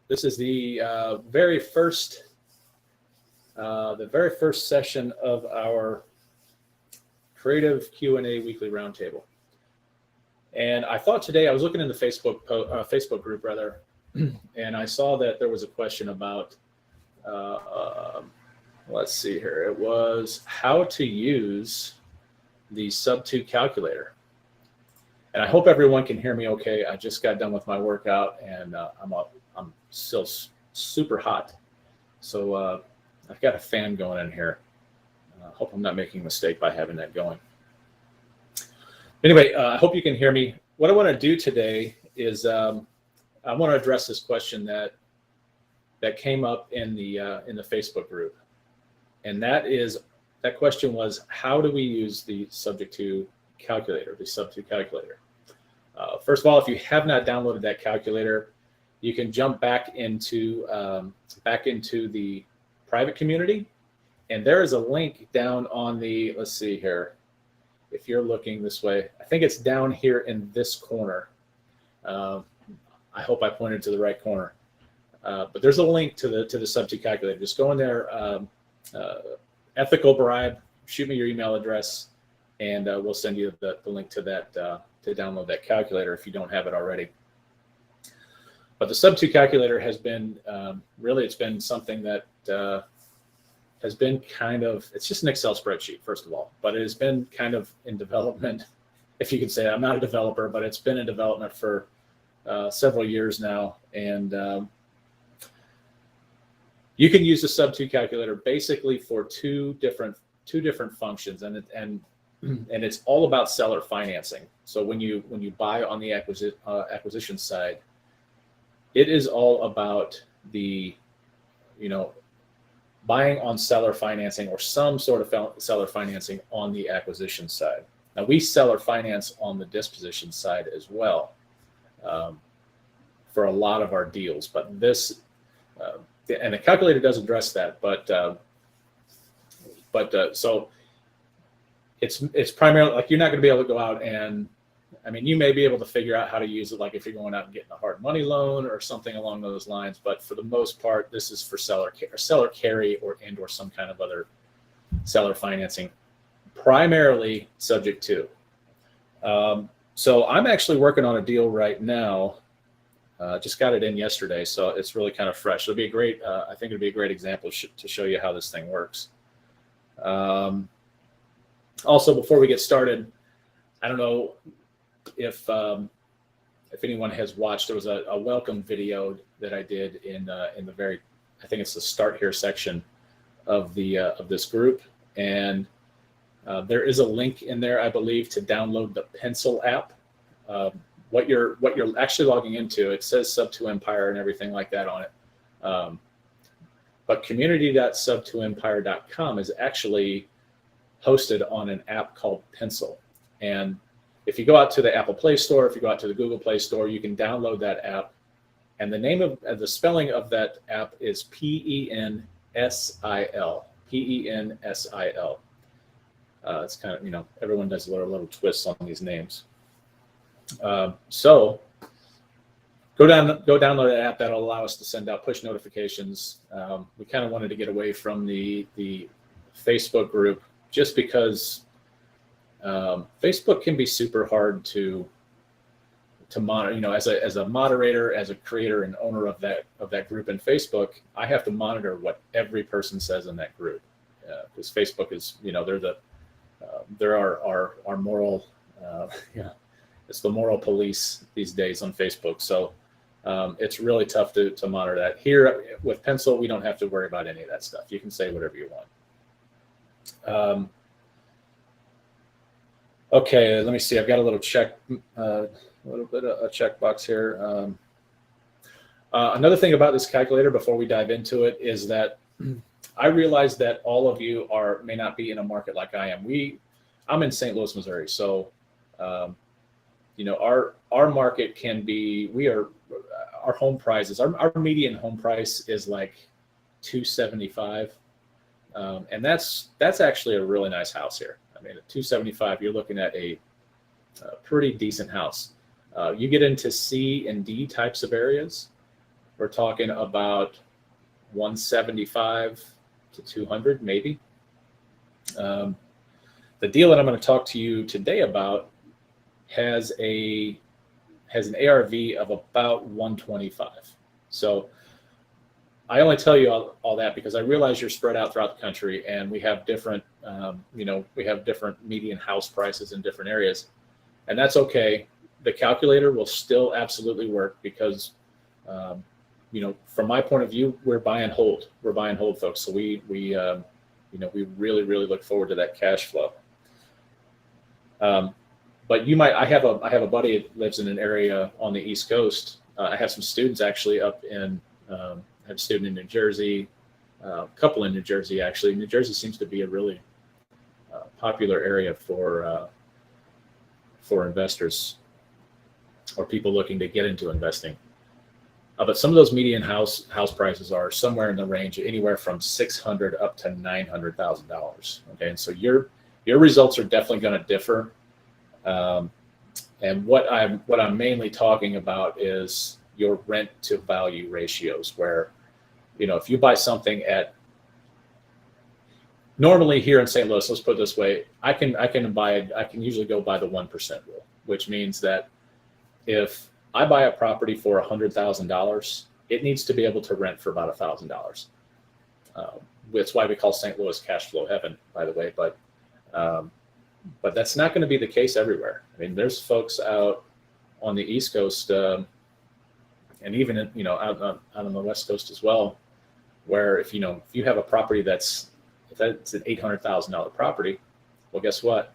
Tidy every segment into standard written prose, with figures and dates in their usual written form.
This is the very first session of our Creative Q&A Weekly Roundtable. And I thought today, I was looking in the Facebook group rather, and I saw that there was a question about, let's see here, it was how to use the Sub2 calculator. And I hope everyone can hear me okay. I just got done with my workout and I'm still super hot. So I've got a fan going in here. I hope I'm not making a mistake by having that going. Anyway, I hope you can hear me. What I want to do today is I want to address this question that came up in the Facebook group. And that question was, how do we use the Subject2 calculator, the Sub2 calculator? First of all, if you have not downloaded that calculator, you can jump back into the private community, and there is a link down on the, let's see here, if you're looking this way, I think it's down here in this corner. I hope I pointed to the right corner, but there's a link to the Sub2 calculator. Just go in there, ethical bribe, shoot me your email address, and we'll send you the link to that to download that calculator if you don't have it already. But the Sub2 calculator has been really, it's been something that has been kind of, it's just an Excel spreadsheet, first of all, but it has been kind of in development, if you could say. I'm not a developer, but it's been in development for several years now. And you can use the Sub2 calculator basically for two different functions, and it's all about seller financing. So when you buy on the acquisition side, it is all about the, buying on seller financing or some sort of seller financing on the acquisition side. Now we seller finance on the disposition side as well for a lot of our deals, but this and the calculator does address that, but so it's primarily like, you're not going to be able to go out and, I mean, you may be able to figure out how to use it, like if you're going out and getting a hard money loan or something along those lines. But for the most part, this is for seller carry or some kind of other seller financing, primarily Subject2. So I'm actually working on a deal right now. Just got it in yesterday, so it's really kind of fresh. It'll be a great, I think it'll be a great example to show you how this thing works. Also, before we get started, I don't know if anyone has watched, there was a welcome video that I did in the very, I think it's the start here section of this group, and there is a link in there, I believe, to download the Pencil app. What you're actually logging into, it says Sub2 Empire and everything like that on it, but community.sub2empire.com is actually hosted on an app called Pencil. And if you go out to the Apple Play Store, if you go out to the Google Play Store, you can download that app. And the name of the spelling of that app is Pensil. Pensil. It's kind of, everyone does a little twists on these names. So go download that app. That'll allow us to send out push notifications. We kind of wanted to get away from the Facebook group, just because Facebook can be super hard to monitor. As a moderator, as a creator and owner of that group in Facebook, I have to monitor what every person says in that group, because Facebook is, they're our moral, it's the moral police these days on Facebook. So it's really tough to monitor that. Here with Pencil, we don't have to worry about any of that stuff. You can say whatever you want. Okay, let me see. I've got a little bit of a checkbox here. Another thing about this calculator before we dive into it is that I realize that all of you may not be in a market like I am. I'm in St. Louis, Missouri, so our market can be, our home prices, our median home price is like $275, and that's actually a really nice house here. I mean, at $275, you're looking at a pretty decent house. You get into C and D types of areas, we're talking about 175 to 200 maybe. The deal that I'm going to talk to you today about has an ARV of about 125. So I only tell you all that because I realize you're spread out throughout the country, and we have different, we have different median house prices in different areas, and that's okay. The calculator will still absolutely work because, from my point of view, we're buy and hold. We're buy and hold, folks. So we really, really look forward to that cash flow. But I have a buddy that lives in an area on the East Coast. I have some students actually up in. I have a student in New Jersey, a couple in New Jersey actually. New Jersey seems to be a really popular area for investors or people looking to get into investing. But some of those median house prices are somewhere in the range of anywhere from $600,000 up to $900,000. Okay, and so your results are definitely going to differ. And what I'm mainly talking about is your rent to value ratios, where, if you buy something at, normally here in St. Louis, let's put it this way, I can usually go by the 1% rule, which means that if I buy a property for $100,000, it needs to be able to rent for about $1,000. That's why we call St. Louis cash flow heaven, by the way. But that's not going to be the case everywhere. I mean, there's folks out on the East Coast, and even out on the West Coast as well, where if you have a property that's an $800,000 property, well, guess what?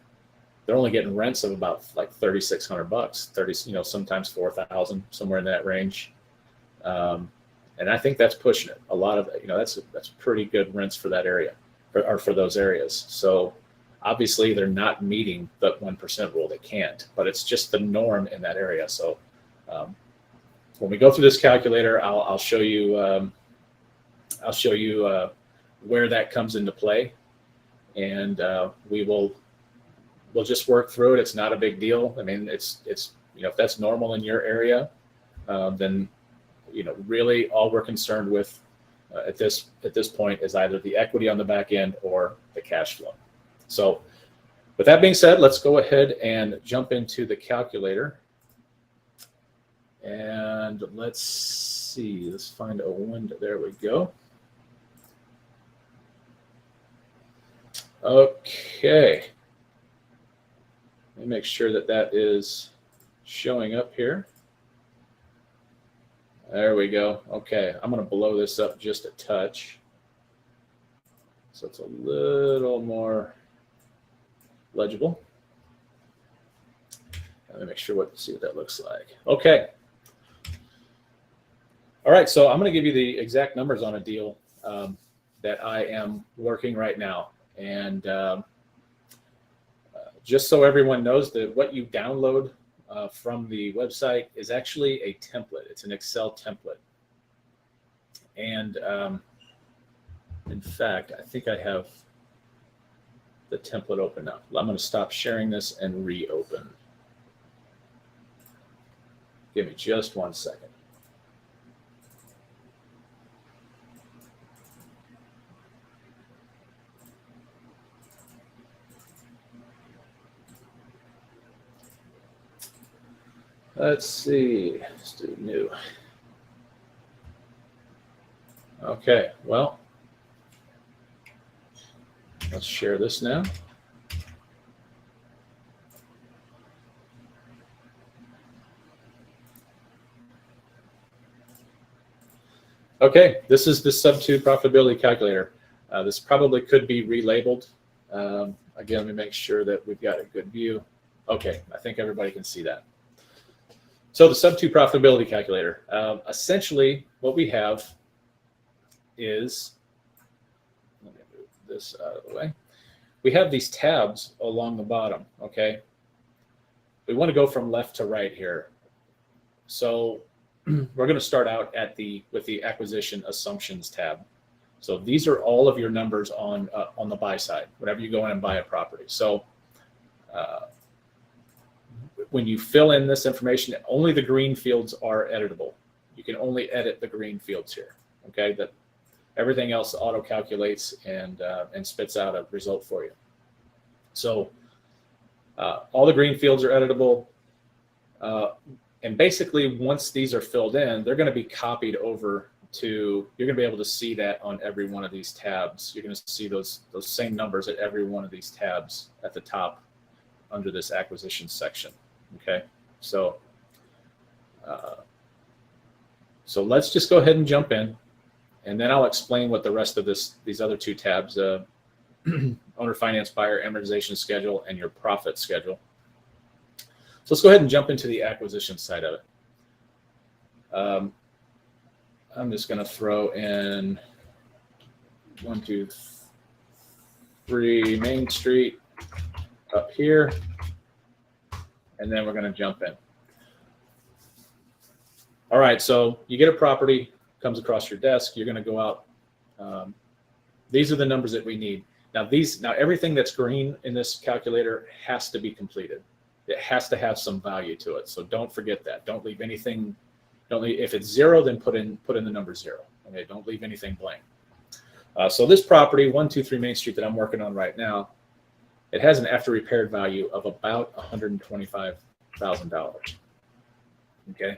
They're only getting rents of about like $3,600, sometimes $4,000, somewhere in that range. And I think that's pushing it. A lot of that's pretty good rents for that area, or for those areas. So obviously they're not meeting the 1% rule. They can't, but it's just the norm in that area. So when we go through this calculator, I'll show you where that comes into play, and we'll just work through it. It's not a big deal. I mean, it's if that's normal in your area, then really all we're concerned with at this point is either the equity on the back end or the cash flow. So with that being said, let's go ahead and jump into the calculator. And let's see, let's find a window. There we go. Okay. Let me make sure that is showing up here. There we go. Okay, I'm going to blow this up just a touch, so it's a little more legible. Let me make sure see what that looks like. Okay. All right, so I'm going to give you the exact numbers on a deal that I am working right now, and just so everyone knows, that what you download from the website is actually a template. It's an Excel template. And in fact, I think I have the template open up. I'm going to stop sharing this and reopen. Give me just 1 second. Let's see, let's do new. Okay, well, let's share this now. Okay, this is the Sub-2 profitability calculator. This probably could be relabeled. Again, let me make sure that we've got a good view. Okay, I think everybody can see that. So the Sub-2 profitability calculator, essentially what we have is, let me move this out of the way. We have these tabs along the bottom, okay? We want to go from left to right here. So we're going to start out with the acquisition assumptions tab. So these are all of your numbers on the buy side, whenever you go in and buy a property. So when you fill in this information, only the green fields are editable. You can only edit the green fields here. Okay, that everything else auto calculates and spits out a result for you. So all the green fields are editable. And basically, once these are filled in, they're going to be copied over to, you're going to be able to see that on every one of these tabs. You're going to see those same numbers at every one of these tabs at the top under this acquisition section. Okay, so so let's just go ahead and jump in, and then I'll explain what the rest of these other two tabs, owner finance buyer amortization schedule and your profit schedule. So let's go ahead and jump into the acquisition side of it. I'm just going to throw in 1, 2, 3 Main Street up here, and then we're going to jump in. All right, so you get a property, comes across your desk, you're going to go out. These are the numbers that we need. Now everything that's green in this calculator has to be completed. It has to have some value to it. So don't forget that. Don't leave anything. If it's 0, then put in the number 0. Okay, don't leave anything blank. So this property, 123 Main Street that I'm working on right now, it has an after repaired value of about $125,000. Okay.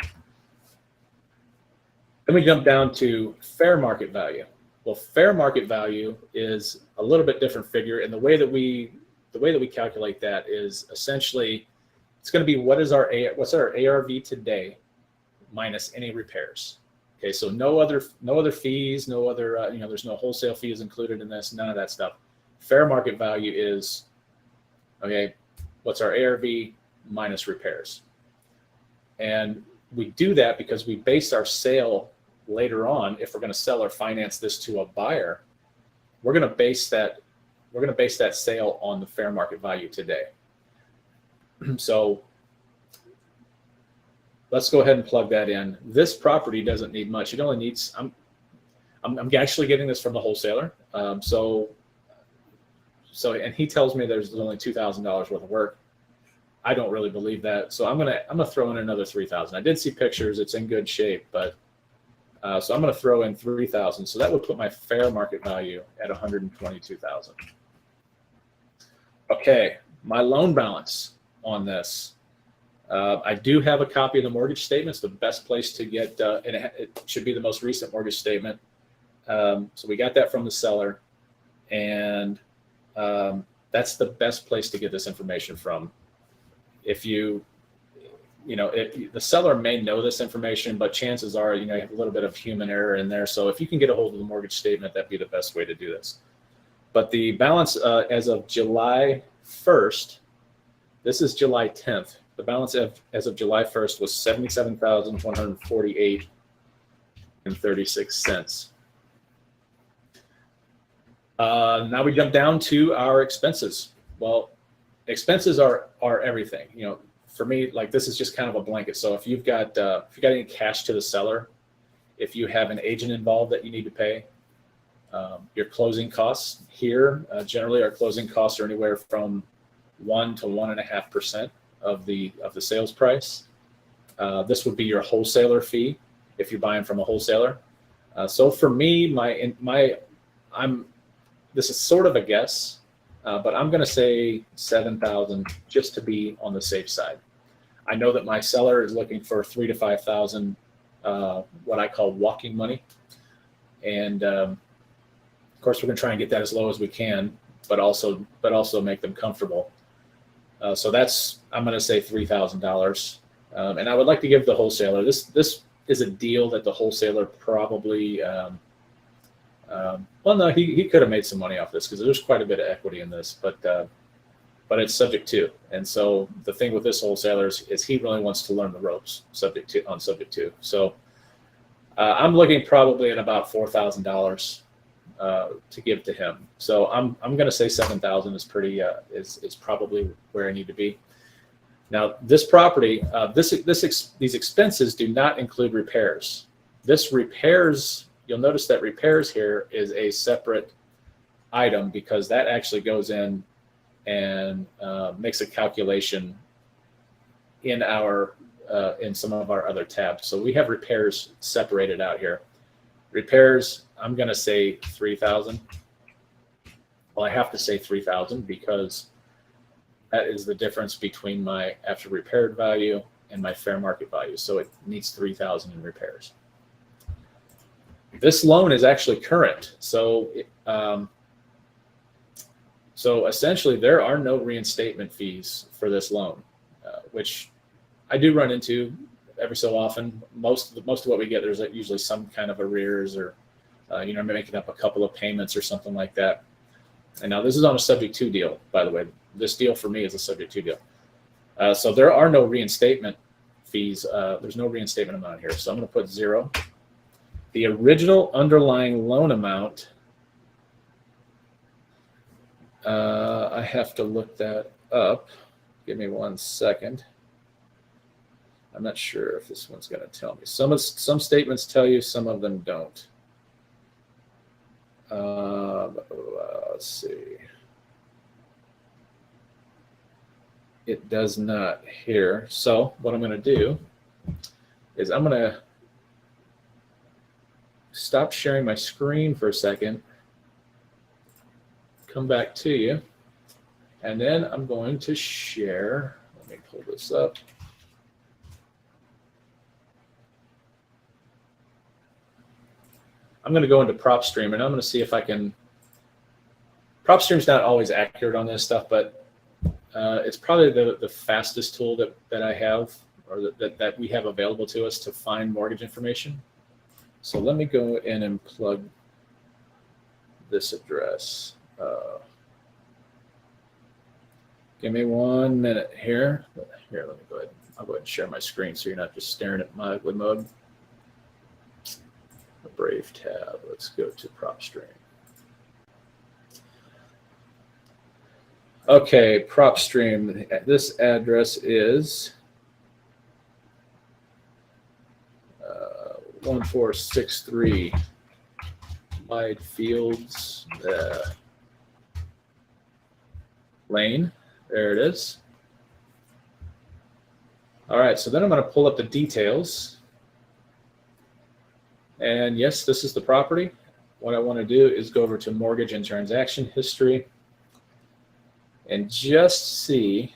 Then we jump down to fair market value. Well, fair market value is a little bit different figure, and the way that we calculate that is essentially it's going to be what's our ARV today minus any repairs. Okay, so no other fees, no other there's no wholesale fees included in this, none of that stuff. Fair market value is okay. What's our ARV minus repairs? And we do that because we base our sale later on. If we're going to sell or finance this to a buyer, we're going to base that sale on the fair market value today. So let's go ahead and plug that in. This property doesn't need much. It only needs, I'm actually getting this from the wholesaler. So and he tells me there's only $2,000 worth of work. I don't really believe that. So I'm gonna throw in another $3,000. I did see pictures, it's in good shape, but so I'm gonna throw in $3,000. So that would put my fair market value at $122,000. Okay, my loan balance on this. I do have a copy of the mortgage statement. It's the best place to get, and it should be the most recent mortgage statement. So we got that from the seller, and that's the best place to get this information from. If the seller may know this information, but chances are, you have a little bit of human error in there. So if you can get a hold of the mortgage statement, that'd be the best way to do this. But the balance as of July 1st, this is July 10th. The balance as of July 1st was $77,148.36. Now we jump down to our expenses. Well, expenses are everything. For me, like, this is just kind of a blanket. So if you've got any cash to the seller, if you have an agent involved that you need to pay, your closing costs here, generally our closing costs are anywhere from 1 to 1.5% of the sales price. This would be your wholesaler fee if you're buying from a wholesaler. So for me, this is sort of a guess, but I'm going to say $7,000 just to be on the safe side. I know that my seller is looking for $3,000 to $5,000, what I call walking money, and of course we're going to try and get that as low as we can, but also make them comfortable. So I'm going to say $3,000, and I would like to give the wholesaler this is a deal that the wholesaler probably. Well, no, he could have made some money off this because there's quite a bit of equity in this, but it's subject to. And so the thing with this wholesaler is he really wants to learn the ropes subject to. So I'm looking probably at about $4,000 to give to him. So I'm going to say $7,000 is pretty is probably where I need to be. Now this property, these expenses do not include repairs. You'll notice that repairs here is a separate item because that actually goes in and makes a calculation in our in some of our other tabs. So we have repairs separated out here. Repairs, I'm going to say 3,000. Well, I have to say 3,000 because that is the difference between my after repaired value and my fair market value. So it needs 3,000 in repairs. This loan is actually current. So essentially there are no reinstatement fees for this loan, which I do run into every so often. Most of what we get, there's usually some kind of arrears or, making up a couple of payments or something like that. And now this is on a subject to deal, by the way. This deal for me is a subject to deal. So there are no reinstatement fees. There's no reinstatement amount here. So I'm going to put 0. The original underlying loan amount, I have to look that up. Give me 1 second. I'm not sure if this one's going to tell me. Some statements tell you, some of them don't. Let's see. It does not here. So what I'm going to do is I'm going to stop sharing my screen for a second, come back to you, and then I'm going to share. Let me pull this up. I'm going to go into PropStream, and I'm going to see if I can. PropStream's not always accurate on this stuff, but it's probably the fastest tool that I have, or that we have available to us to find mortgage information. So let me go in and plug this address. Give me 1 minute here. Here, let me go ahead. I'll go ahead and share my screen so you're not just staring at my ugly mug. The Brave tab. Let's go to PropStream. Okay, PropStream. This address is 1463 Wide Fields Lane. There it is. All right, so then I'm going to pull up the details. And yes, this is the property. What I want to do is go over to mortgage and transaction history and just see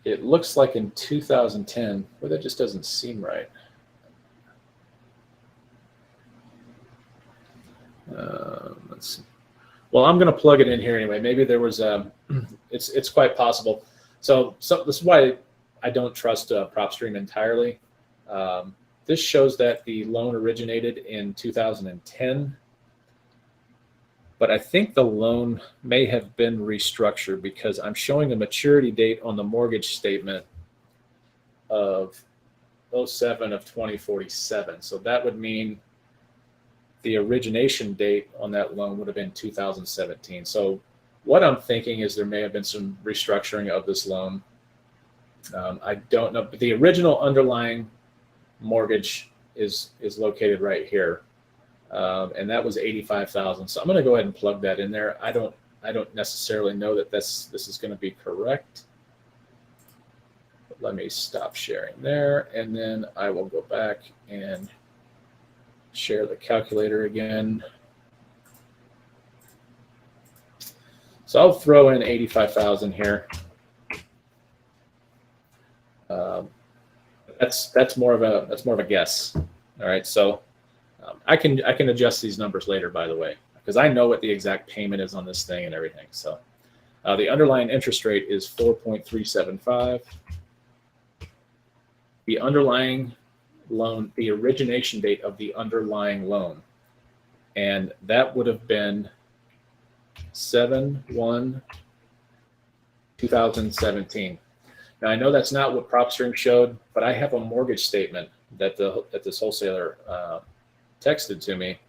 it looks like in 2010, well, that just doesn't seem right. Let's see. Well, I'm going to plug it in here anyway. Maybe there was it's quite possible. So this is why I don't trust PropStream entirely. This shows that the loan originated in 2010, but I think the loan may have been restructured because I'm showing the maturity date on the mortgage statement of 07 of 2047. So that would mean the origination date on that loan would have been 2017. So what I'm thinking is there may have been some restructuring of this loan. I don't know, but the original underlying mortgage is located right here, and that was 85,000. So I'm going to go ahead and plug that in there. I don't necessarily know that this is going to be correct. But let me stop sharing there, and then I will go back and share the calculator again. So I'll throw in 85,000 here. That's more of a guess. All right, so I can adjust these numbers later, by the way, because I know what the exact payment is on this thing and everything. So the underlying interest rate is 4.375. The underlying loan, the origination date of the underlying loan, and that would have been 7/1/2017. Now I know that's not what PropStream showed, but I have a mortgage statement that this wholesaler texted to me,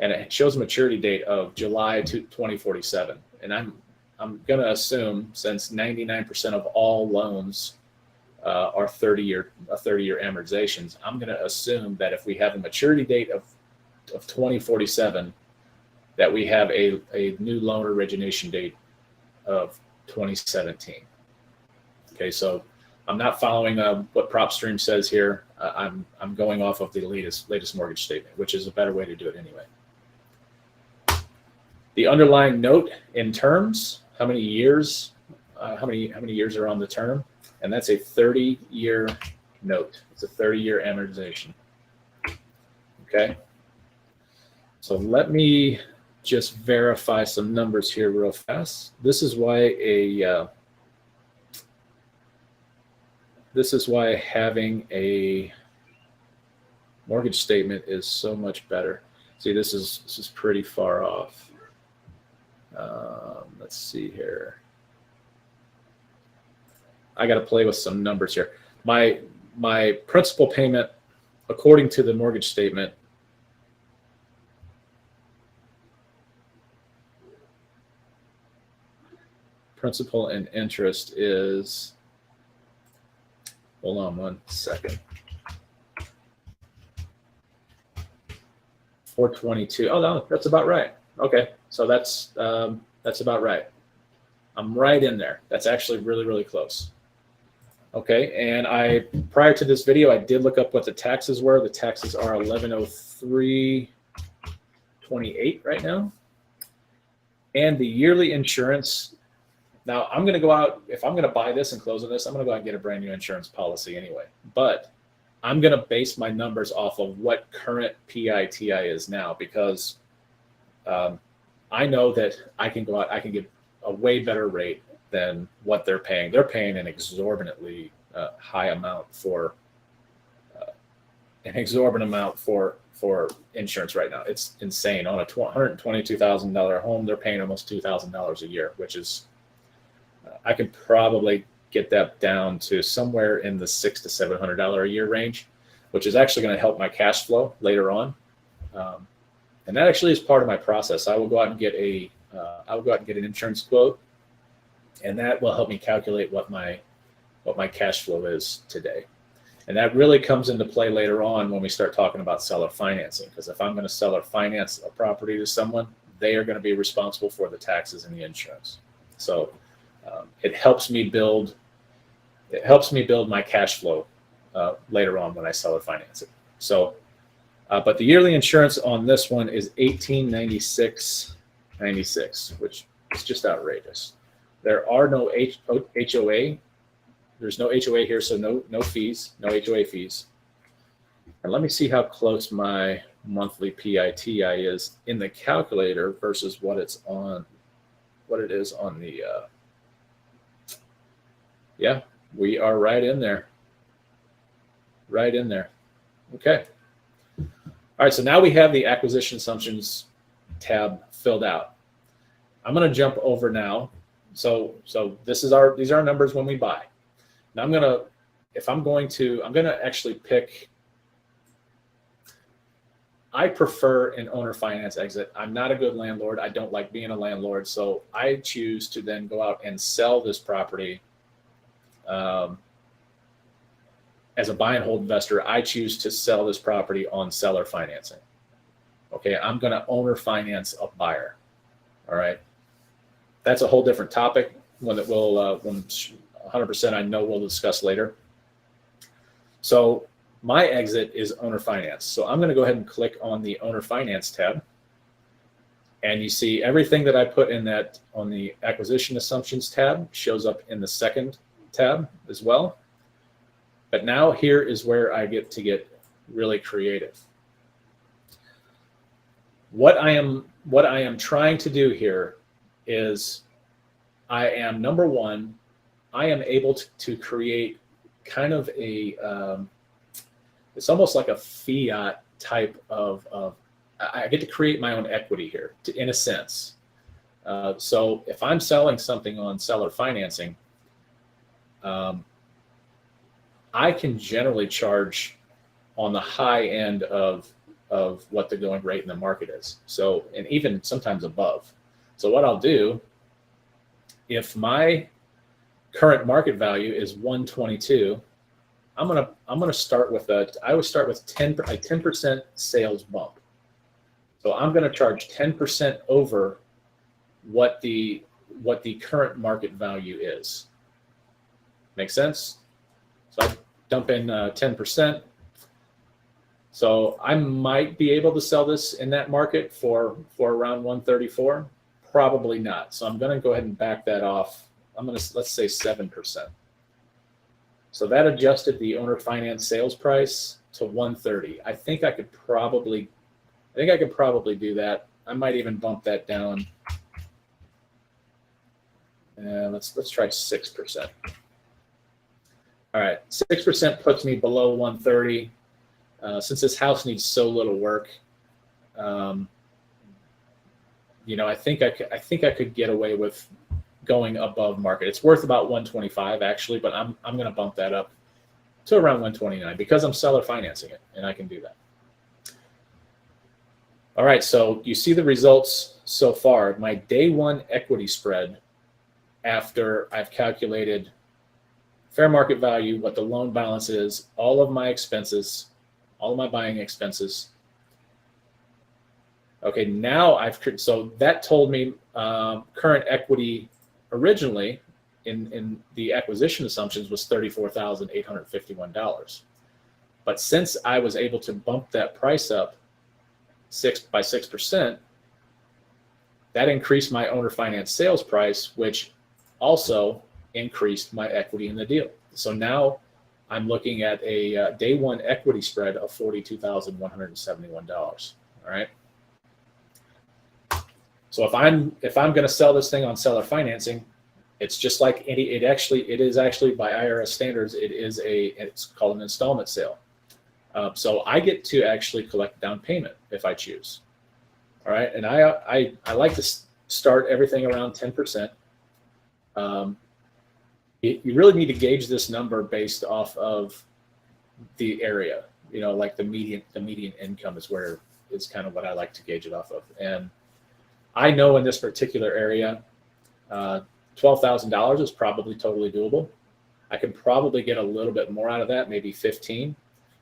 and it shows a maturity date of July 2047. And I'm going to assume, since 99% of all loans are 30-year amortizations, I'm going to assume that if we have a maturity date of 2047, that we have a new loan origination date of 2017. Okay, so I'm not following what PropStream says here. I'm going off of the latest mortgage statement, which is a better way to do it anyway. The underlying note in terms, how many years years are on the term, and that's a 30-year note. It's a 30-year amortization. Okay, so let me just verify some numbers here real fast. This is why having a mortgage statement is so much better. See, this is pretty far off. Let's see here. I got to play with some numbers here. My principal payment, according to the mortgage statement, principal and interest is, hold on one second, $422. Oh no, that's about right. Okay, so that's about right. I'm right in there. That's actually really, really close. Okay, and prior to this video, I did look up what the taxes were. The taxes are $1103.28 right now. And the yearly insurance, now I'm going to go out, if I'm going to buy this and close on this, I'm going to go out and get a brand new insurance policy anyway. But I'm going to base my numbers off of what current PITI is now, because I know that I can go out, I can get a way better rate than what they're paying. They're paying an exorbitantly high amount for insurance right now. It's insane. On a $122,000 home, they're paying almost $2,000 a year, which is I could probably get that down to somewhere in the $600 to $700 a year range, which is actually going to help my cash flow later on. And that actually is part of my process. I will go out and get an insurance quote, and that will help me calculate what my cash flow is today. And that really comes into play later on when we start talking about seller financing, because if I'm going to seller finance a property to someone, they are going to be responsible for the taxes and the insurance. So it helps me build my cash flow later on when I seller finance it. So, but the yearly insurance on this one is $1896.96, which is just outrageous. There are no HOA. There's no HOA here, so no fees, no HOA fees. And let me see how close my monthly PITI is in the calculator versus what it is on the. Yeah, we are right in there. Right in there. Okay. All right, so now we have the acquisition assumptions tab filled out. I'm going to jump over now. So these are our numbers when we buy. Now I'm going to actually pick, I prefer an owner finance exit. I'm not a good landlord. I don't like being a landlord. So I choose to then go out and sell this property. As a buy and hold investor, I choose to sell this property on seller financing. Okay, I'm going to owner finance a buyer. All right, that's a whole different topic, one that we'll 100% I know we'll discuss later. So my exit is owner finance. So I'm going to go ahead and click on the owner finance tab, and you see everything that I put in that on the acquisition assumptions tab shows up in the second tab as well. But now here is where I get to get really creative. What I am trying to do here is number one, I am able to create kind of a, it's almost like a fiat type of I get to create my own equity here in a sense. So if I'm selling something on seller financing, I can generally charge on the high end of what the going rate in the market is. So, and even sometimes above. So what I'll do, if my current market value is 122, I'm gonna start with I would start with 10% sales bump. So I'm gonna charge 10% over what what the current market value is. Make sense? So I dump in 10%. So I might be able to sell this in that market for around 134. Probably not. So I'm going to go ahead and back that off. Let's say 7%. So that adjusted the owner finance sales price to 130. I think I could probably do that. I might even bump that down. Let's try 6%. All right, 6% puts me below 130. Since this house needs so little work, I think I could get away with going above market. It's worth about 125 actually, but I'm going to bump that up to around 129 because I'm seller financing it, and I can do that. All right, so you see the results so far. My day one equity spread, after I've calculated fair market value, what the loan balance is, all of my expenses, all of my buying expenses. Okay, now so that told me current equity originally in the acquisition assumptions was $34,851. But since I was able to bump that price up 6%, that increased my owner finance sales price, which also increased my equity in the deal. So now I'm looking at a day one equity spread of $42,171. All right. So if I'm going to sell this thing on seller financing, it's just like it is actually by IRS standards, it's called an installment sale. So I get to actually collect down payment if I choose. All right, and I like to start everything around 10%. You really need to gauge this number based off of the area. Like the median income is kind of what I like to gauge it off of. And I know in this particular area, $12,000 is probably totally doable. I could probably get a little bit more out of that, maybe 15.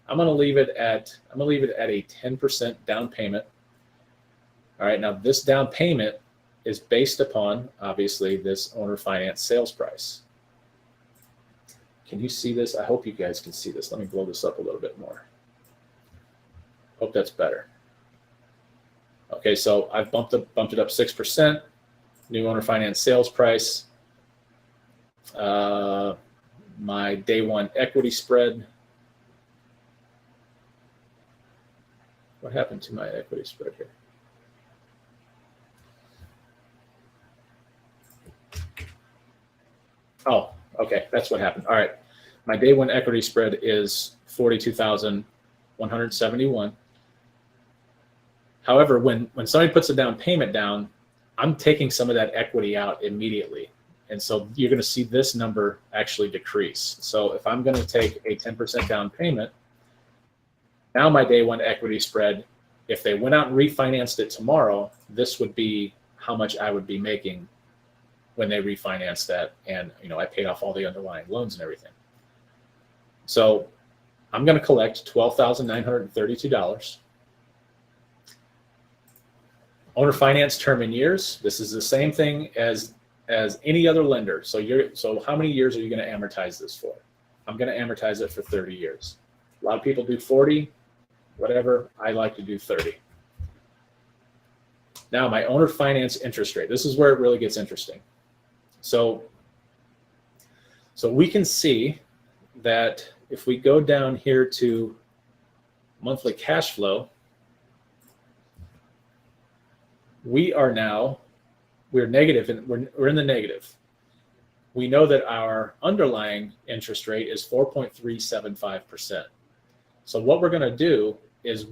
I'm going to leave it at a 10% down payment. All right, now this down payment is based upon obviously this owner finance sales price. Can you see this? I hope you guys can see this. Let me blow this up a little bit more. Hope that's better. Okay, so I've bumped it up 6%. New owner finance sales price. My day one equity spread. What happened to my equity spread here? Oh, okay, that's what happened. All right, my day one equity spread is 42,171. However, when somebody puts a down payment down, I'm taking some of that equity out immediately. And so you're going to see this number actually decrease. So if I'm going to take a 10% down payment, now my day one equity spread, if they went out and refinanced it tomorrow, this would be how much I would be making when they refinanced that. And, I paid off all the underlying loans and everything. So I'm going to collect $12,932. Owner finance term in years. This is the same thing as any other lender. So how many years are you going to amortize this for? I'm going to amortize it for 30 years. A lot of people do 40, whatever. I like to do 30. Now my owner finance interest rate. This is where it really gets interesting. So we can see that if we go down here to monthly cash flow, we're negative, and we're in the negative. We know that our underlying interest rate is 4.375%. So what we're going to do is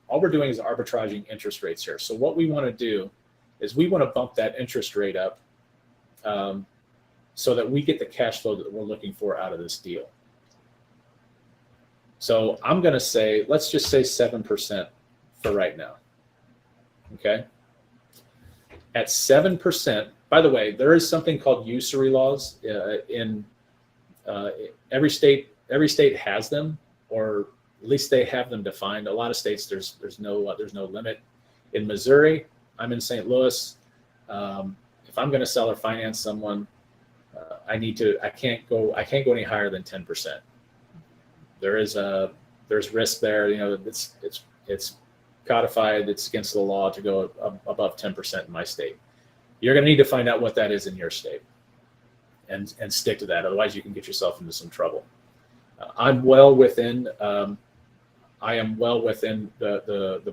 all we're doing is arbitraging interest rates here. So what we want to do is we want to bump that interest rate up so that we get the cash flow that we're looking for out of this deal. So I'm going to say, let's just say 7% for right now. Okay. At 7%, by the way, there is something called usury laws in every state. Every state has them, or at least they have them defined. A lot of states there's no limit. In Missouri, I'm in St. Louis. If if I'm going to sell or finance someone, I can't go any higher than 10%. There's risk there. It's codified. It's against the law to go above 10% in my state. You're going to need to find out what that is in your state, and stick to that. Otherwise, you can get yourself into some trouble. I am well within the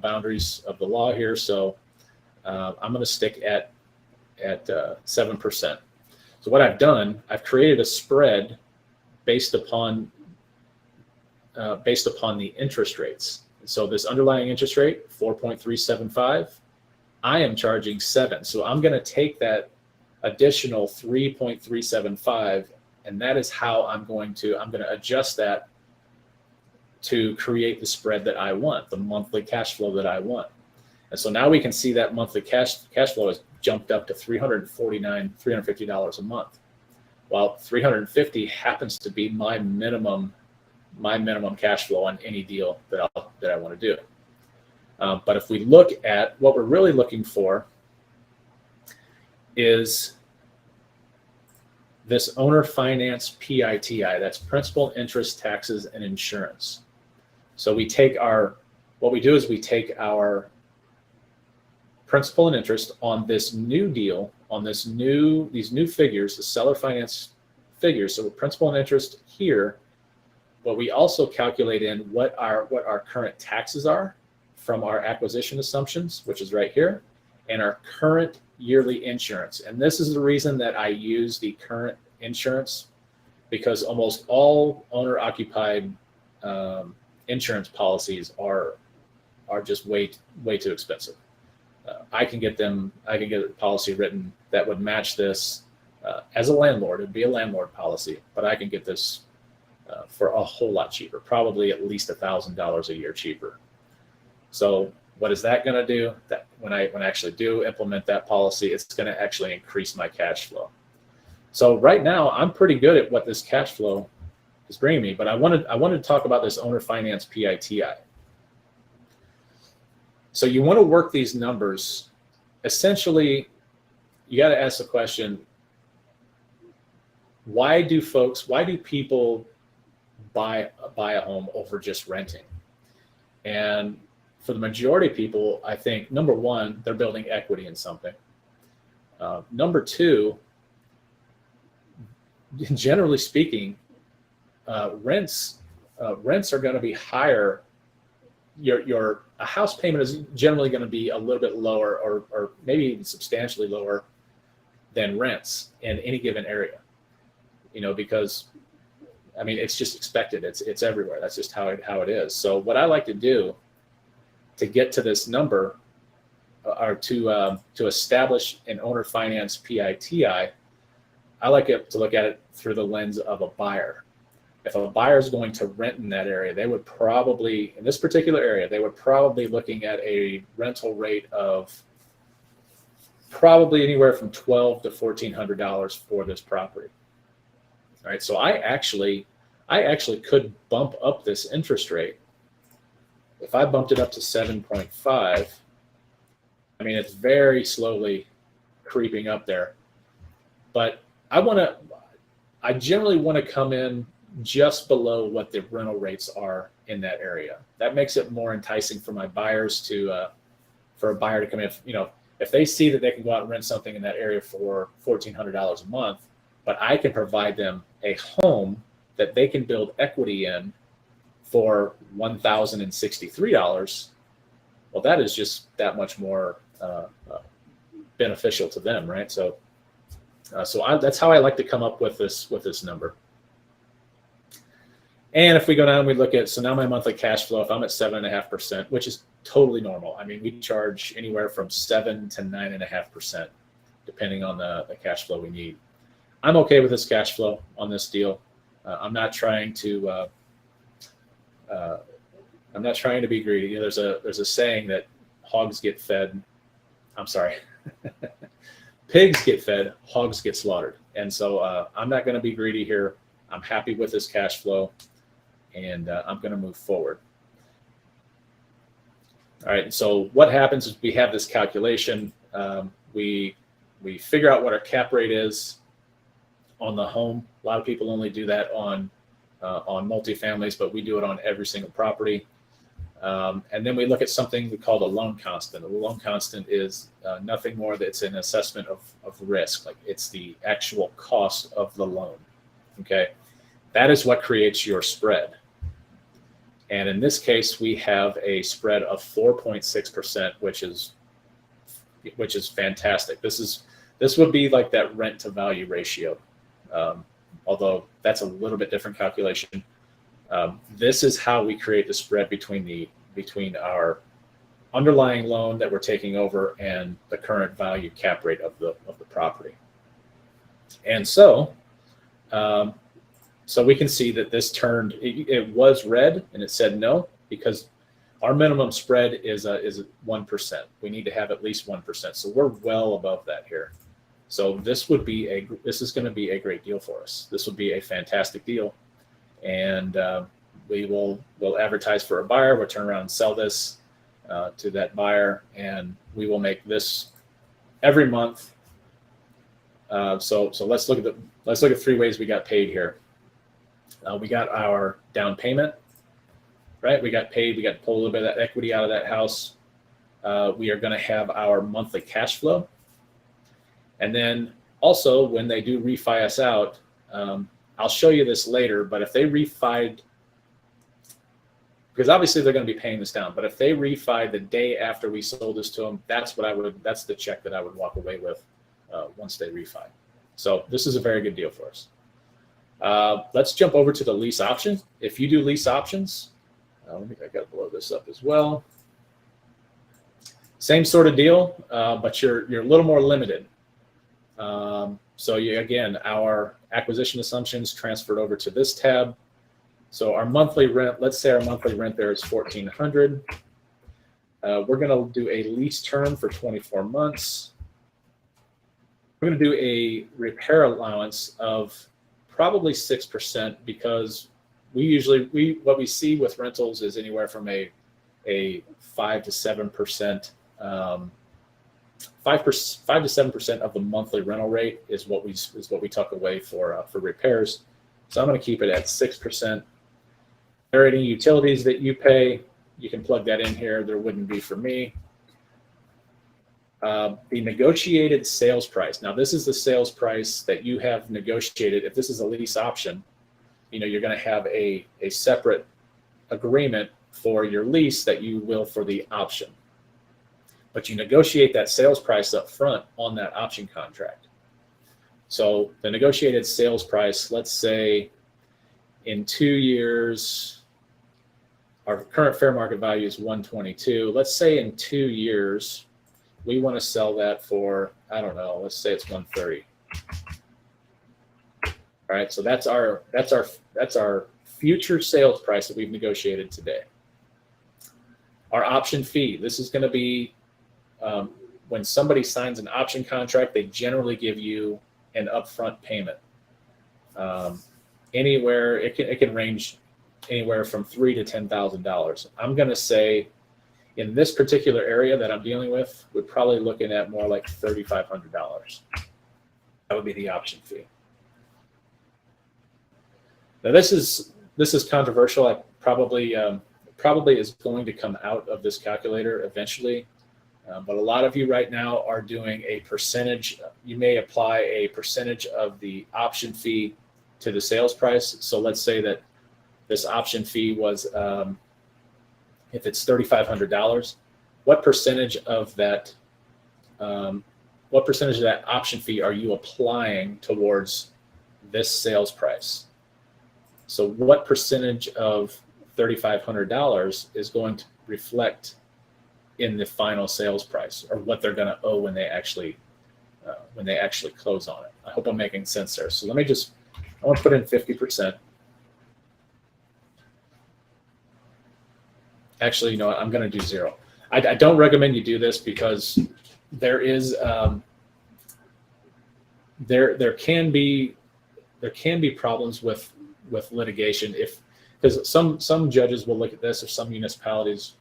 boundaries of the law here, so I'm going to stick at 7%. So what I've done, I've created a spread based upon the interest rates. So this underlying interest rate, 4.375, I am charging 7. So I'm going to take that additional 3.375, and that is how I'm going to adjust that to create the spread that I want, the monthly cash flow that I want. And so now we can see that monthly cash flow has jumped up to $350 a month. Well, $350 happens to be my minimum cash flow on any deal that I want to do. But if we look at what we're really looking for is this owner finance PITI, that's principal, interest, taxes, and insurance. So we take our principal and interest on this new deal, on these new figures, the seller finance figures. So principal and interest here, but we also calculate in what our current taxes are from our acquisition assumptions, which is right here, and our current yearly insurance. And this is the reason that I use the current insurance, because almost all owner-occupied insurance policies are just way too expensive. I can get a policy written that would match this as a landlord. It'd be a landlord policy, but I can get this for a whole lot cheaper, probably at least $1,000 a year cheaper. So what is that going to do? That when I actually do implement that policy, it's going to actually increase my cash flow. So right now I'm pretty good at what this cash flow is bringing me, but I wanted to talk about this owner finance PITI. So you want to work these numbers. Essentially, you got to ask the question, why do people buy a home over just renting? And for the majority of people, I think, number one, they're building equity in something. Number two, generally speaking, rents are going to be higher. A house payment is generally going to be a little bit lower, or maybe even substantially lower than rents in any given area. Because it's just expected. It's everywhere. That's just how it is. So what I like to do to get to this number, or to establish an owner finance PITI, I like to look at it through the lens of a buyer. If a buyer is going to rent in that area, they would probably, in this particular area, looking at a rental rate of probably anywhere from $1,200 to $1,400 for this property. All right, so I actually could bump up this interest rate. If I bumped it up to 7.5, it's very slowly creeping up there. But I generally want to come in just below what the rental rates are in that area. That makes it more enticing for my buyers for a buyer to come in. If they see that they can go out and rent something in that area for $1,400 a month, but I can provide them a home that they can build equity in for $1,063, well, that is just that much more beneficial to them, right? So that's how I like to come up with this number. And if we go down and we look at, so now my monthly cash flow, if I'm at 7.5%, which is totally normal. We charge anywhere from 7 to 9.5%, depending on the cash flow we need. I'm okay with this cash flow on this deal. I'm not trying to be greedy. There's a saying that pigs get fed, hogs get slaughtered. And so I'm not going to be greedy here. I'm happy with this cash flow, and I'm going to move forward. All right. So what happens is we have this calculation. We we figure out what our cap rate is on the home. A lot of people only do that on multifamilies, but we do it on every single property. And then we look at something we call the loan constant. The loan constant is nothing more than it's an assessment of risk. Like it's the actual cost of the loan. Okay. That is what creates your spread. And in this case, we have a spread of 4.6%, which is fantastic. This would be like that rent to value ratio. Although that's a little bit different calculation. This is how we create the spread between our underlying loan that we're taking over and the current value cap rate of the property. And so we can see that this turned. It was red and it said no, because our minimum spread is 1%. We need to have at least 1%. So we're well above that here. So this is going to be a great deal for us. This will be a fantastic deal, and we'll advertise for a buyer. We'll turn around and sell this to that buyer, and we will make this every month. So let's look at 3 ways we got paid here. We got our down payment, right? We got paid. We got to pull a little bit of that equity out of that house. We are going to have our monthly cash flow. And then also when they do refi us out, I'll show you this later, but if they refied, because obviously they're going to be paying this down, but if they refi the day after we sold this to them, that's the check that I would walk away with once they refi. So this is a very good deal for us. Let's jump over to the lease options. If you do lease options, I got to blow this up as well. Same sort of deal, but you're a little more limited. So again, our acquisition assumptions transferred over to this tab. So our monthly rent, let's say our monthly rent there is $1,400. We're going to do a lease term for 24 months. We're going to do a repair allowance of probably 6%, because what we see with rentals is anywhere from a 5 to 7%. 5 to 7% of the monthly rental rate is what we tuck away for repairs. So I'm going to keep it at 6%. If there are any utilities that you pay, you can plug that in here. There wouldn't be for me. The negotiated sales price. Now, this is the sales price that you have negotiated. If this is a lease option, you're going to have a separate agreement for your lease that you will for the option. But you negotiate that sales price up front on that option contract. So the negotiated sales price, let's say in 2 years, our current fair market value is 122. Let's say in 2 years, we want to sell that for, I don't know, let's say it's 130. All right, so that's our future sales price that we've negotiated today. Our option fee, this is going to be when somebody signs an option contract, they generally give you an upfront payment. Anywhere it can range anywhere from $3,000 to $10,000. I'm going to say in this particular area that I'm dealing with, we're probably looking at more like $3,500. That would be the option fee. Now this is controversial. I probably is going to come out of this calculator eventually. But a lot of you right now are doing a percentage. You may apply a percentage of the option fee to the sales price. So let's say that this option fee was, if it's $3,500, what percentage of that option fee are you applying towards this sales price? So what percentage of $3,500 is going to reflect in the final sales price, or what they're going to owe when they actually close on it? I hope I'm making sense there. So I want to put in 50%. Actually, you know what? I'm going to do 0. I don't recommend you do this, because there is there can be problems with litigation because some judges will look at this, or some municipalities,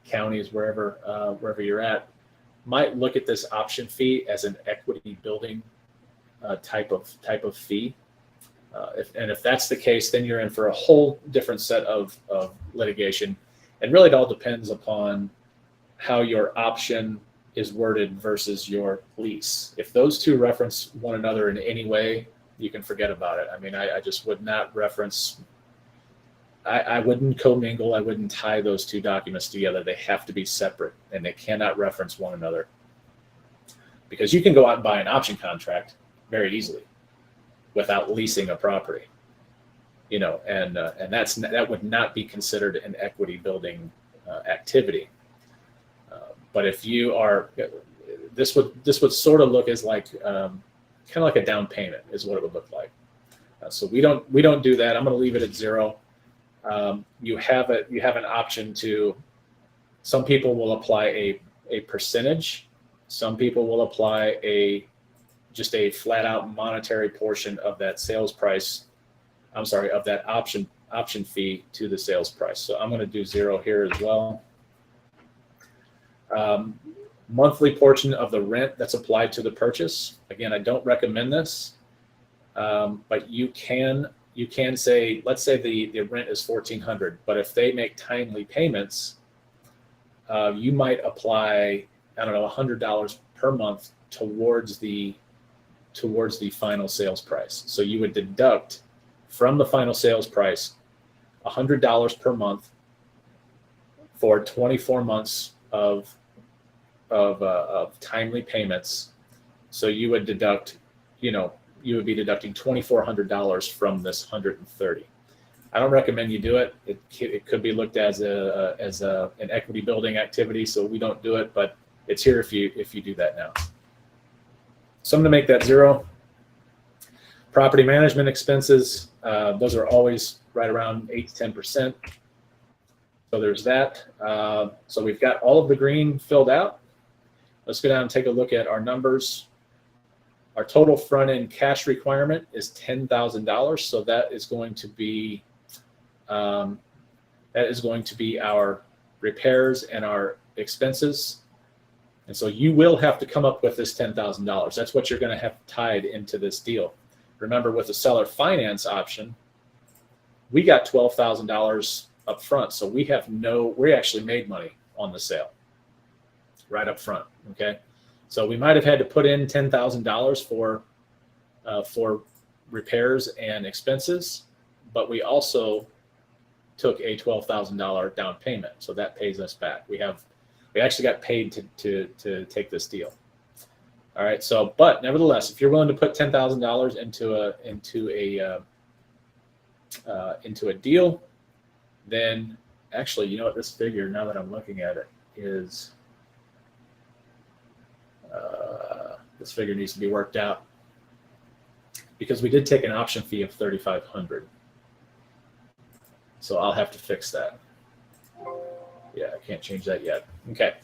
counties, wherever you're at, might look at this option fee as an equity building type of fee. If that's the case, then you're in for a whole different set of litigation. And really, it all depends upon how your option is worded versus your lease. If those two reference one another in any way, you can forget about it. I mean, I just would not reference, I wouldn't commingle, I wouldn't tie those two documents together. They have to be separate and they cannot reference one another. Because you can go out and buy an option contract very easily without leasing a property, you know, and that would not be considered an equity building activity. But if you are, this would sort of look as like kind of like a down payment is what it would look like. So we don't do that. I'm going to leave it at 0. You have an option to. Some people will apply a percentage. Some people will apply just a flat out monetary portion of that sales price. I'm sorry, of that option fee to the sales price. So I'm going to do 0 here as well. Monthly portion of the rent that's applied to the purchase. Again, I don't recommend this, but you can say, let's say the rent is $1,400, but if they make timely payments, you might apply, I don't know, $100 per month towards the final sales price. So you would deduct from the final sales price $100 per month for 24 months of timely payments. So you would deduct, you would be deducting $2,400 from this $130. I don't recommend you do it. It could be looked as an equity building activity, so we don't do it. But it's here if you do that now. So I'm going to make that 0. Property management expenses, those are always right around 8 to 10%. So there's that. So we've got all of the green filled out. Let's go down and take a look at our numbers. Our total front end cash requirement is $10,000. So that is going to be our repairs and our expenses. And so you will have to come up with this $10,000. That's what you're going to have tied into this deal. Remember, with the seller finance option, we got $12,000 up front. So we actually made money on the sale right up front. Okay. So we might have had to put in $10,000 for repairs and expenses, but we also took a $12,000 down payment. So that pays us back. We actually got paid to take this deal. All right. So, but nevertheless, if you're willing to put $10,000 into a deal, then actually, you know what, this figure, now that I'm looking at it, is this figure needs to be worked out because we did take an option fee of $3,500. So I'll have to fix that. Yeah, I can't change that yet. Okay.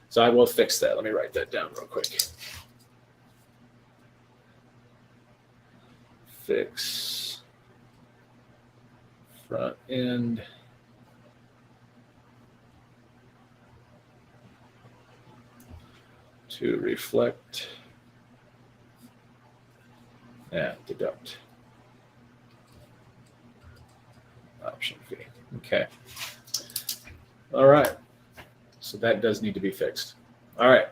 So I will fix that. Let me write that down real quick. Fix front end to reflect and deduct option fee. Okay. All right. So that does need to be fixed. All right.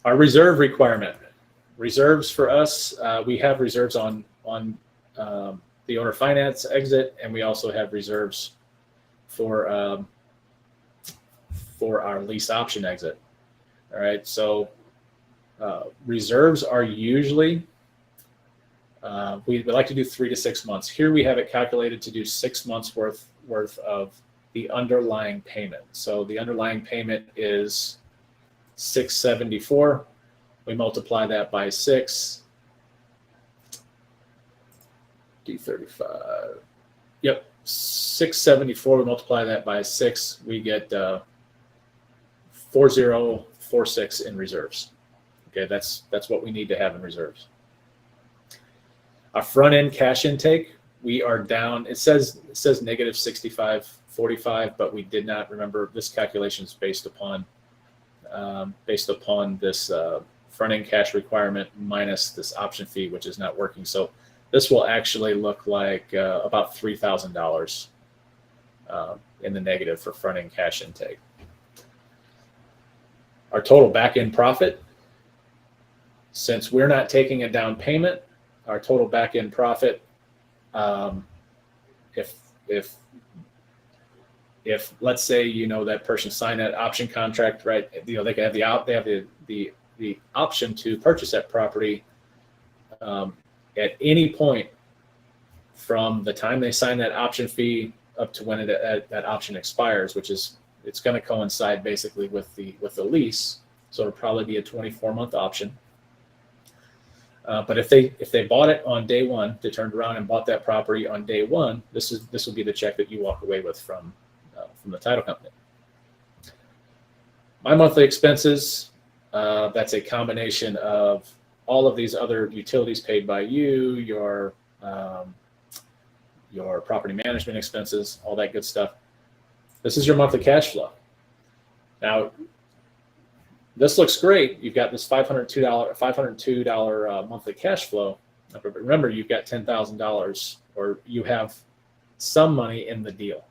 Our reserve requirement. Reserves for us, we have reserves on the owner finance exit, and we also have reserves for our lease option exit. All right. So reserves are usually, we like to do 3 to 6 months. Here we have it calculated to do 6 months worth of the underlying payment. So the underlying payment is $674. We multiply that by 6. D35. Yep, $674. We multiply that by 6. We get 4046 in reserves. Okay, that's what we need to have in reserves. Our front end cash intake, we are down. It says negative 65.45, but we did not, remember, this calculation is based upon based upon this front-end cash requirement minus this option fee, which is not working. So this will actually look like about $3,000 in the negative for front-end cash intake. Our total back-end profit, since we're not taking a down payment, our total back-end profit, if let's say, you know, that person signed that option contract, right? You know, they can have the option to purchase that property at any point from the time they sign that option fee up to when that option expires, which is, it's going to coincide basically with the lease. So it'll probably be a 24-month option. But if they bought it on day one, they turned around and bought that property on day one, this will be the check that you walk away with from the title company. My monthly expenses, that's a combination of all of these other utilities paid by you, your property management expenses, all that good stuff. This is your monthly cash flow. Now, this looks great. You've got this $502 monthly cash flow. But remember, you've got $10,000, or you have some money in the deal.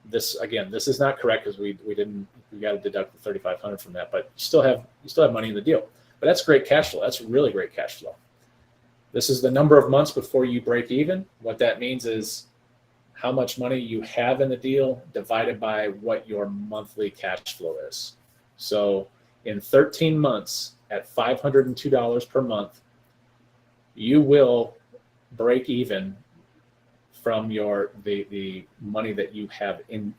This is not correct because we got to deduct the $3,500 from that, but you still have money in the deal. But that's great cash flow. That's really great cash flow. This is the number of months before you break even. What that means is how much money you have in the deal divided by what your monthly cash flow is. So in 13 months at $502 per month, you will break even from the money that you have in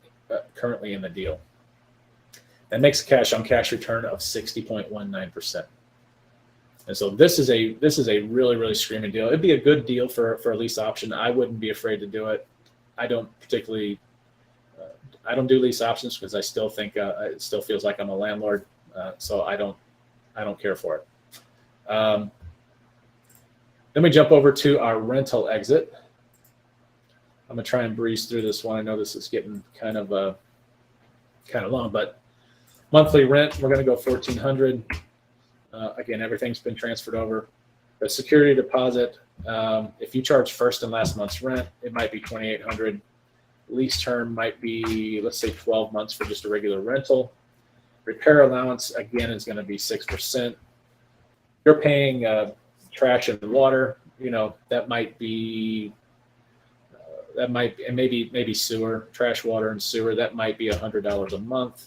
currently in the deal. That makes a cash on cash return of 60.19%. And so this is a really, really screaming deal. It'd be a good deal for a lease option. I wouldn't be afraid to do it. I don't particularly, I don't do lease options because I still think it still feels like I'm a landlord. So I don't care for it. Then we jump over to our rental exit. I'm gonna try and breeze through this one. I know this is getting kind of long, but monthly rent, we're gonna go $1,400. Again, everything's been transferred over. The security deposit, if you charge first and last month's rent, it might be $2,800. Lease term might be, let's say, 12 months for just a regular rental. Repair allowance, again, is going to be 6%. You're paying trash and water, you know, that might be, and maybe sewer, trash, water, and sewer, that might be $100 a month.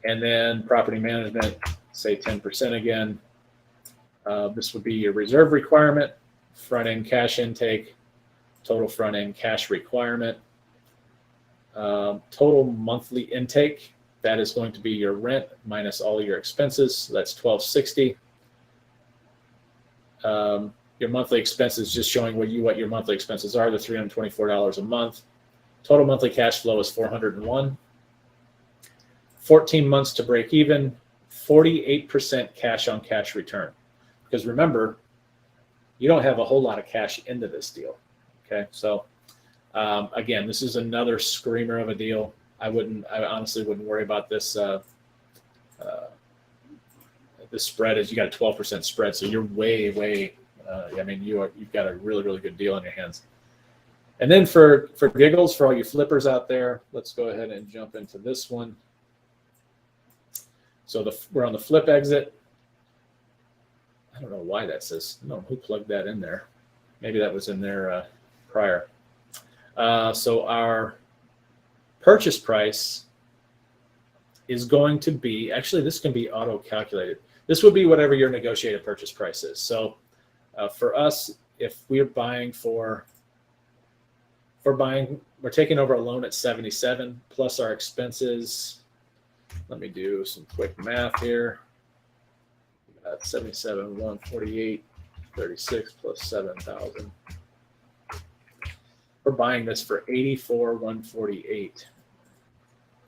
And then property management, say 10% again. This would be your reserve requirement, front-end cash intake, total front-end cash requirement, total monthly intake. That is going to be your rent minus all of your expenses. So that's $1,260. Your monthly expenses, just showing what your monthly expenses are, the $324 a month. Total monthly cash flow is $401. 14 months to break even, 48% cash on cash return. Because remember, you don't have a whole lot of cash into this deal. Okay, so again, this is another screamer of a deal. I honestly wouldn't worry about this. This spread is, you got a 12% spread, so you're way. I mean, you've got a really, really good deal on your hands. And then for giggles, for all you flippers out there, let's go ahead and jump into this one. So we're on the flip exit. I don't know why that says, I don't know who plugged that in there. Maybe that was in there prior. So our purchase price is going to be, actually this can be auto-calculated. This would be whatever your negotiated purchase price is. So for us, if we're we're taking over a loan at 77 plus our expenses. Let me do some quick math here. 77, 148, 36 plus 7,000. We're buying this for 84,148.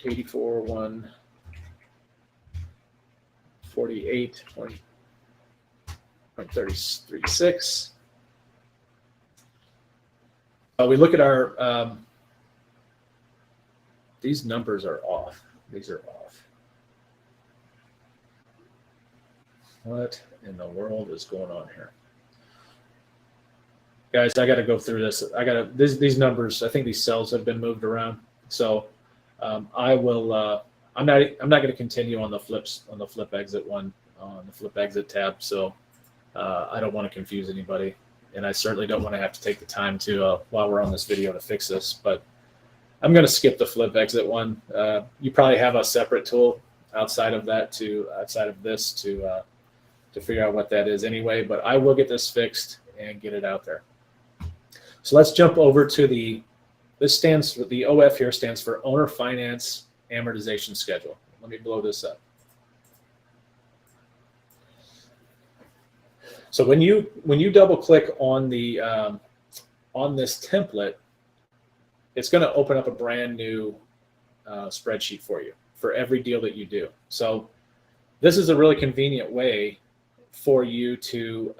84,148.36. We look at our, these numbers are off. These are off. What in the world is going on here? Guys, I got to go through this. These numbers, I think these cells have been moved around. So I will, I'm not going to continue on the flip exit one, on the flip exit tab. So I don't want to confuse anybody. And I certainly don't want to have to take the time to, while we're on this video, to fix this, but I'm going to skip the flip exit one. You probably have a separate tool outside of this to figure out what that is anyway, but I will get this fixed and get it out there. So let's jump over to the OF here stands for Owner Finance Amortization Schedule. Let me blow this up. So when you double click on the on this template, it's going to open up a brand new spreadsheet for you for every deal that you do. So this is a really convenient way for you to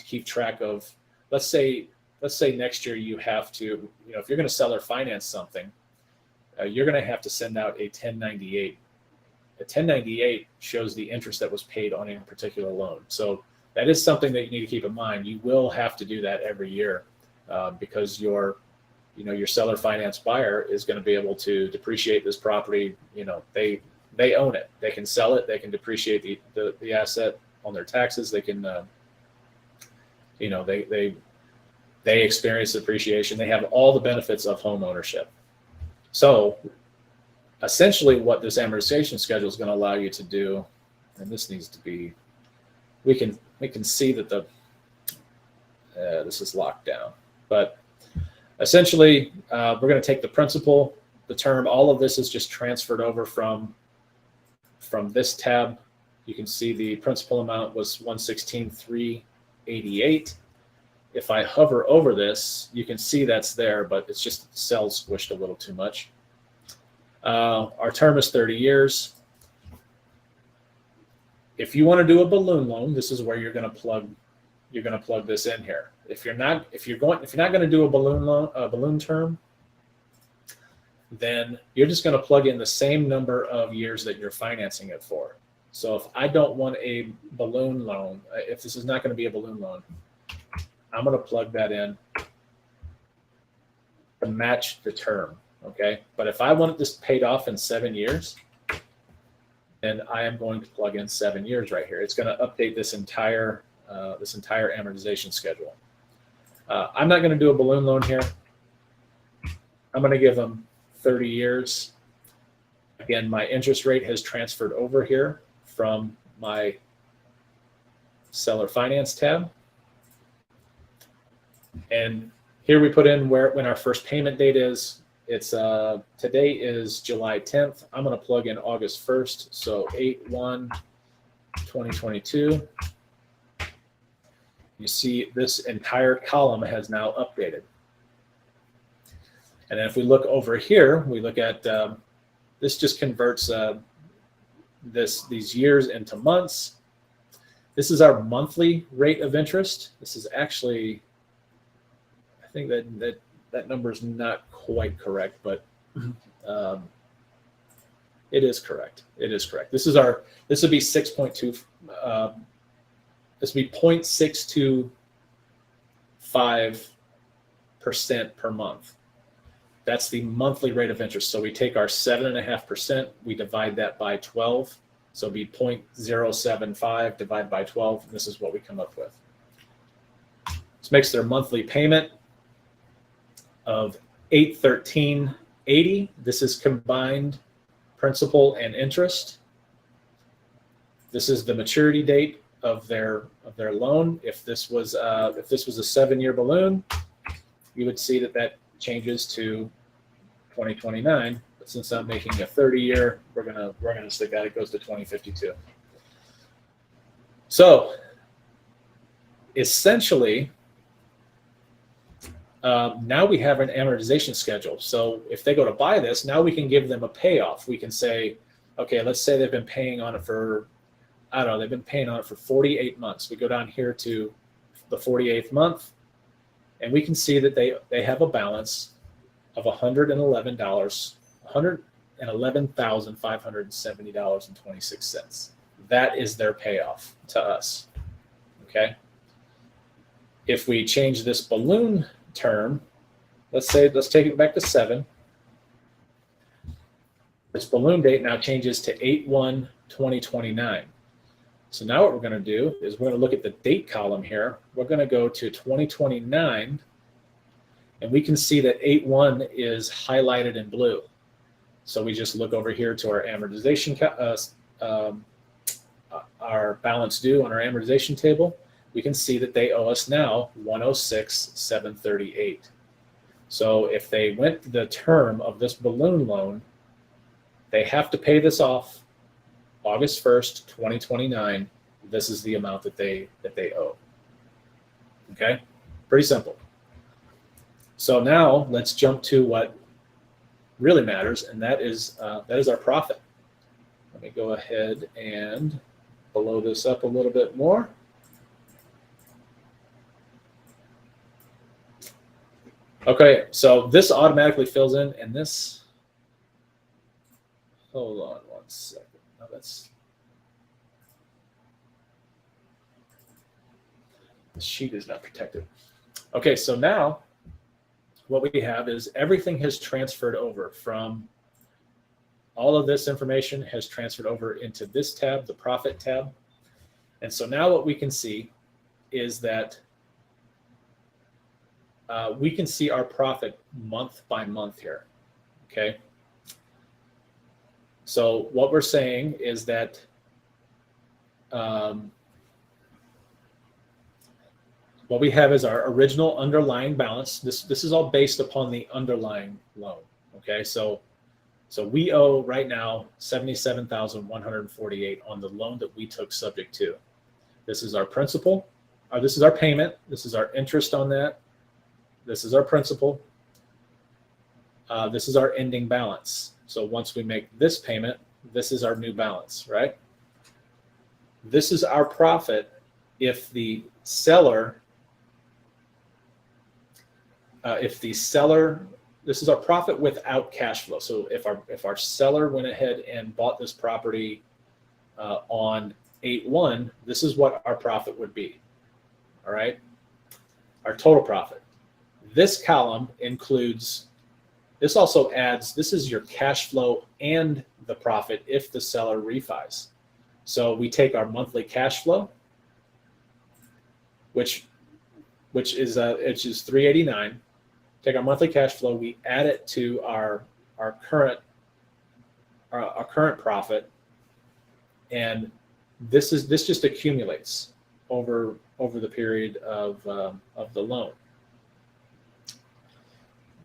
keep track of, let's say next year you have to, if you're going to sell or finance something, you're going to have to send out a 1098. A 1098 shows the interest that was paid on a particular loan. So that is something that you need to keep in mind. You will have to do that every year because your seller finance buyer is going to be able to depreciate this property. They own it. They can sell it. They can depreciate the asset on their taxes. They can, they experience depreciation. They have all the benefits of home ownership. So essentially what this amortization schedule is going to allow you to do, and this needs to be, we can see that this is locked down, but essentially we're going to take the principal, the term, all of this is just transferred over from this tab. You can see the principal amount was $116,388. If I hover over this, you can see that's there, but it's just the cells squished a little too much. Our term is 30 years. If you want to do a balloon loan, this is where you're going to plug this in here. If you're not going to do a balloon term, then you're just going to plug in the same number of years that you're financing it for. So if I don't want a balloon loan, if this is not going to be a balloon loan, I'm going to plug that in to match the term. Okay. But if I want this paid off in 7 years, then I am going to plug in 7 years right here. It's going to update this entire amortization schedule. I'm not going to do a balloon loan here. I'm going to give them 30 years. Again, my interest rate has transferred over here from my seller finance tab. And here we put in when our first payment date is. It's today is July 10th. I'm going to plug in August 1st. So 8/1/2022. You see this entire column has now updated. And then if we look over here, we look at this just converts these years into months. This is our monthly rate of interest. This is actually, I think that number is not quite correct, but it is correct. It is correct. This would be 6.2. This would be 0.625% per month. That's the monthly rate of interest. So we take our 7.5%, we divide that by 12. So it'd be 0.075 divided by 12. And this is what we come up with. This makes their monthly payment of $813.80. This is combined principal and interest. This is the maturity date of their loan. If this was a 7-year balloon, you would see that changes to 2029. But since I'm making a 30-year, we're gonna stick that. It goes to 2052. So essentially, now we have an amortization schedule. So if they go to buy this, now we can give them a payoff. We can say, okay, let's say they've been paying on it for, I don't know, they've been paying on it for 48 months. We go down here to the 48th month, and we can see that they have a balance of $111,570.26. That is their payoff to us. Okay. If we change this balloon term, let's take it back to 7. This balloon date now changes to 8/1/2029. So now what we're going to do is we're going to look at the date column here. We're going to go to 2029, and we can see that 8/1 is highlighted in blue. So we just look over here to our amortization, our balance due on our amortization table. We can see that they owe us now $106,738. So if they went the term of this balloon loan, they have to pay this off August 1st, 2029. This is the amount that they owe. Okay, pretty simple. So now let's jump to what really matters, and that is our profit. Let me go ahead and blow this up a little bit more. Okay, so this automatically fills in, and this, hold on one second. No, the sheet is not protected. Okay, so now what we have is everything has transferred over from all of this information has transferred over into this tab, the profit tab. And so now what we can see is that we can see our profit month by month here. Okay. So what we're saying is that what we have is our original underlying balance. This is all based upon the underlying loan. Okay, so we owe right now $77,148 on the loan that we took subject to. This is our principal, or this is our payment. This is our interest on that. This is our principal. This is our ending balance. So once we make this payment, this is our new balance, right? This is our profit if the seller, this is our profit without cash flow. So if our seller went ahead and bought this property on 8/1, this is what our profit would be. All right, our total profit. This column includes, this also adds, this is your cash flow and the profit if the seller refis. So we take our monthly cash flow, which is $389. Take our monthly cash flow, we add it to our current profit, and this just accumulates over the period of the loan.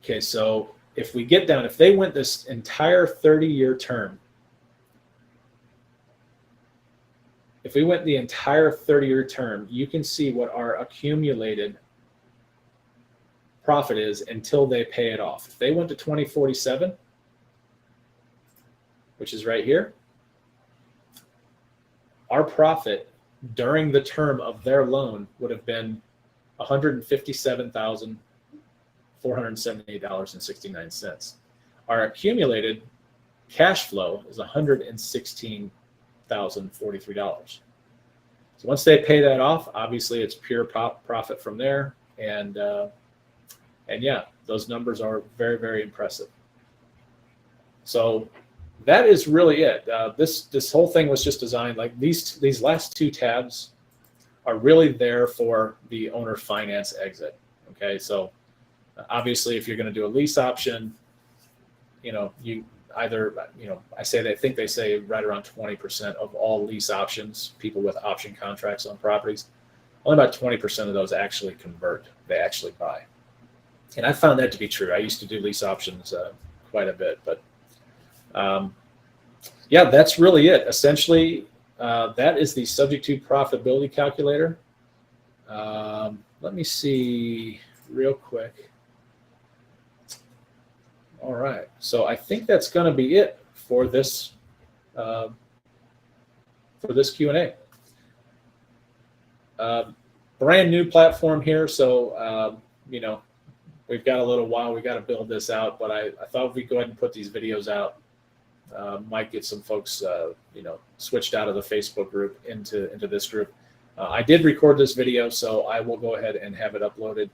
Okay, so if we get down, if they went this entire 30-year term, if we went the entire 30-year term, you can see what our accumulated profit is until they pay it off. If they went to 2047, which is right here, our profit during the term of their loan would have been $157,478.69. Our accumulated cash flow is $116,043. So once they pay that off, obviously it's pure profit from there, and yeah, those numbers are very, very impressive. So that is really it. This whole thing was just designed, like these last two tabs are really there for the owner finance exit. Okay, so obviously if you're going to do a lease option, you either, I think they say right around 20% of all lease options, people with option contracts on properties, only about 20% of those actually convert. They actually buy. And I found that to be true. I used to do lease options quite a bit, but yeah, that's really it. Essentially, that is the subject to profitability calculator. Let me see real quick. All right, so I think that's going to be it for this Q&A. Brand new platform here, so we've got a little while. We got to build this out, but I thought if we go ahead and put these videos out, might get some folks, switched out of the Facebook group into this group. I did record this video, so I will go ahead and have it uploaded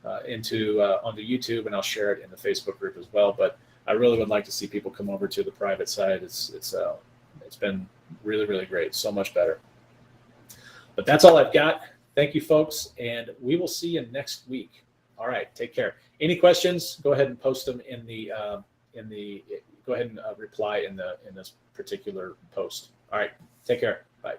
onto YouTube, and I'll share it in the Facebook group as well. But I really would like to see people come over to the private side. It's been really, really great, so much better. But that's all I've got. Thank you, folks, and we will see you next week. All right, take care. Any questions? Go ahead and post them in the go ahead and reply in this particular post. All right, take care. Bye.